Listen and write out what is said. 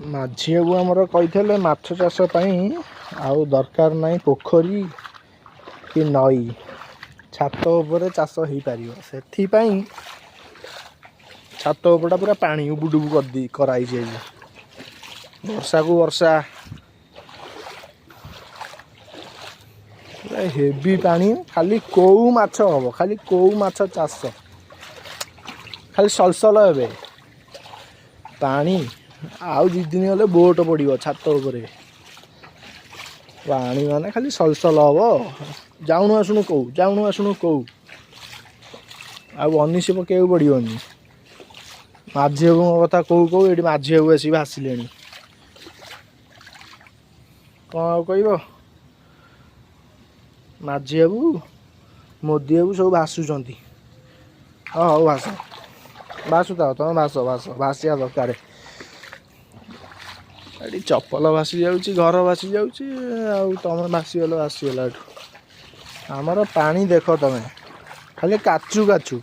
माझी बाबू आमर कही माछ चाष आउ दरकार नहीं पोखरी कि नई छात उपरे चाष हो पार से छात उपरटा पूरा पानी उबुडुबु कराई वर्षा को वर्षा पूरा हेवी पानी खाली कौ माछ हम खाली कौ माछ चाष खाली सलसल हे पानी आउ 2 दिन गले बोट पड़ो छात उपरे पानी माने खाली सलसल हम जाऊनु आसुनु कौ अनिश पके पड़ोनी माझी बाबू कथा कौ ये माझी बाबू आसी भासिले कौन कह माझी बाबू मोदी बाबू सब भासुंट हाँ हौ भास भासुता तुम भास भास भासिया दरकार ये चप्पल भासी जाऊँगी घर भासी जाऊँगी तुम भासीगल भासीगला आमर पानी देख तमें खाली काचु काचु